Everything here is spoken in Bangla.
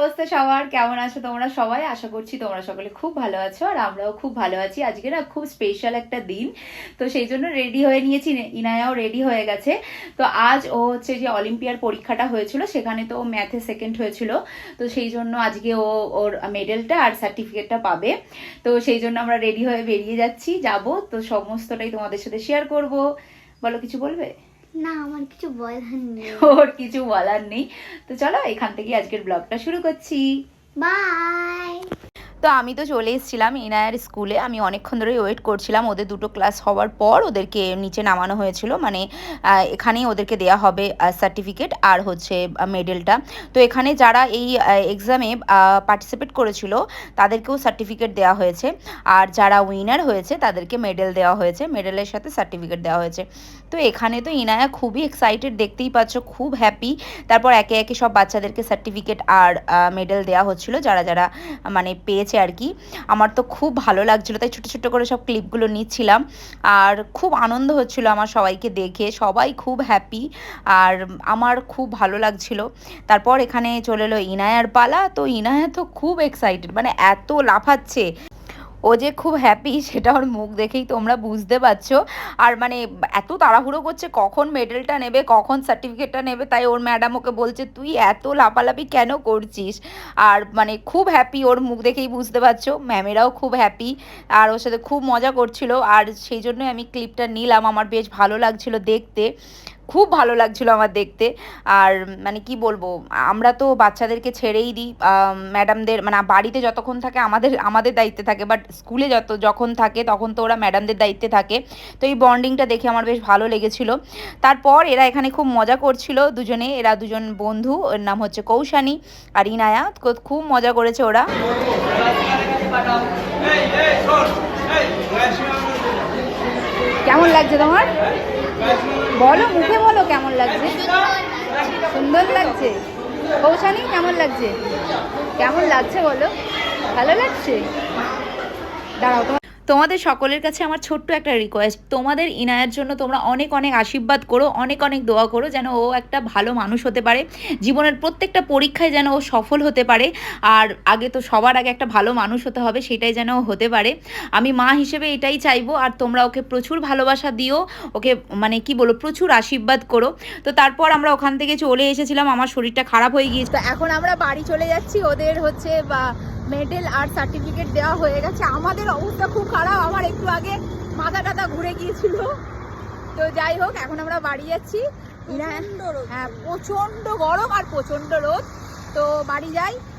অবস্থা সবার কেমন আছো তোমরা সবাই? আশা করছি তোমরা সকলে খুব ভালো আছো আর আমরাও খুব ভালো আছি। আজকে না খুব স্পেশাল একটা দিন, তো সেই জন্য রেডি হয়ে নিয়েছি। ইনায়াও রেডি হয়ে গেছে। তো আজ ও হচ্ছে যে অলিম্পিয়ার পরীক্ষাটা হয়েছিল, সেখানে তো ও ম্যাথে সেকেন্ড হয়েছিল। তো সেই জন্য আজকে ও ওর মেডেলটা আর সার্টিফিকেটটা পাবে। তো সেই জন্য আমরা রেডি হয়ে বেরিয়ে যাচ্ছি, যাব। তো সমস্তটাই তোমাদের সাথে শেয়ার করব। বলো, কিছু বলবে? না, আমার কিছু বলার নেই। ওর কিছু বলার নেই। তো চলো এখান থেকে আজকের ব্লগটা শুরু করছি। বাই। তো আমি তো চলে এসেছিলাম ইনায়ার স্কুলে। আমি অনেকক্ষণ ধরে ওয়েট করছিলাম। ওদের দুটো ক্লাস হওয়ার পর ওদেরকে নিচে নামানো হয়েছিল, মানে এখানেই ওদেরকে দেয়া হবে সার্টিফিকেট আর হচ্ছে মেডেলটা। তো এখানে যারা এই এক্সামে পার্টিসিপেট করেছিল তাদেরকেও সার্টিফিকেট দেওয়া হয়েছে, আর যারা উইনার হয়েছে তাদেরকে মেডেল দেওয়া হয়েছে, মেডেলের সাথে সার্টিফিকেট দেওয়া হয়েছে। তো এখানে তো ইনায়া খুবই এক্সাইটেড, দেখতেই পাচ্ছ, খুব হ্যাপি। তারপর একে একে সব বাচ্চাদেরকে সার্টিফিকেট আর মেডেল দেওয়া হচ্ছিল যারা যারা মানে পেয়েছে আর কি। আমার তো খুব ভালো লাগছিল, তাই ছোট ছোট করে সব ক্লিপগুলো নিচ্ছিলাম। আর খুব আনন্দ হচ্ছিল আমার সবাইকে দেখে, সবাই খুব হ্যাপি আর আমার খুব ভালো লাগছিল। তারপর এখানে চলে এলো ইনায়ার পালা। তো ইনায়া তো খুব এক্সাইটেড, মানে এত লাফাচ্ছে, ও যে খুব হ্যাপি সেটা ওর মুখ দেখেই তোমরা বুঝতে পারছো। আর মানে এত তাড়াহুড়ো করছে কখন মেডেলটা নেবে, কখন সার্টিফিকেটটা নেবে, তাই ওর ম্যাডাম ওকে বলছে তুই এত লাফালাফি কেন করছিস। আর মানে খুব হ্যাপি, ওর মুখ দেখেই বুঝতে পারছো। ম্যামেরাও খুব হ্যাপি আর ওর সাথে খুব মজা করছিল, আর সেই জন্যই আমি ক্লিপটা নিলাম। আমার বেশ ভালো লাগছিল দেখতে, খুব ভালো লাগছিল আমার দেখতে। আর মানে কি বলবো, আমরা তো বাচ্চাদেরকে ছেড়েই দিই ম্যাডামদের, মানে বাড়িতে যতক্ষণ থাকে আমাদের আমাদের দায়িত্বে থাকে, বাট স্কুলে যখন থাকে তখন তো ওরা ম্যাডামদের দায়িত্বে থাকে। তো এই বন্ডিংটা দেখে আমার বেশ ভালো লেগেছিল। তারপর এরা এখানে খুব মজা করছিল দুজনে, এরা দুজন বন্ধু, ওর নাম হচ্ছে কৌশানী আর ইনায়া। খুব মজা করেছে ওরা। কেমন লাগছে তোমার? বলো, মুখে বলো কেমন লাগছে। সুন্দর লাগছে। কৌশানী কেমন লাগছে? কেমন লাগছে বলো, ভালো লাগছে? দাঁড়াও, তোমাদের সকলের কাছে আমার ছোট্ট একটা রিকোয়েস্ট, তোমাদের ইনায়ার জন্য তোমরা অনেক অনেক আশীর্বাদ করো, অনেক অনেক দোয়া করো, যেন ও একটা ভালো মানুষ হতে পারে, জীবনের প্রত্যেকটা পরীক্ষায় যেন ও সফল হতে পারে। আর আগে তো সবার আগে একটা ভালো মানুষ হতে হবে, সেটাই যেন ও হতে পারে। আমি মা হিসেবে এটাই চাইবো। আর তোমরা ওকে প্রচুর ভালোবাসা দিও, ওকে মানে কি বলো, প্রচুর আশীর্বাদ করো। তো তারপর আমরা ওখান থেকে চলে এসেছিলাম, আমার শরীরটা খারাপ হয়ে গিয়েছে। তো এখন আমরা বাড়ি চলে যাচ্ছি। ওদের হচ্ছে মেডেল আর সার্টিফিকেট দেওয়া হয়ে গেছে। আমাদের অবস্থা খুব খারাপ, আমার একটু আগে মাথা টাথা ঘুরে গিয়েছিল। তো যাই হোক, এখন আমরা বাড়ি যাচ্ছি। হ্যাঁ, প্রচন্ড গরম আর প্রচন্ড রোদ। তো বাড়ি যাই।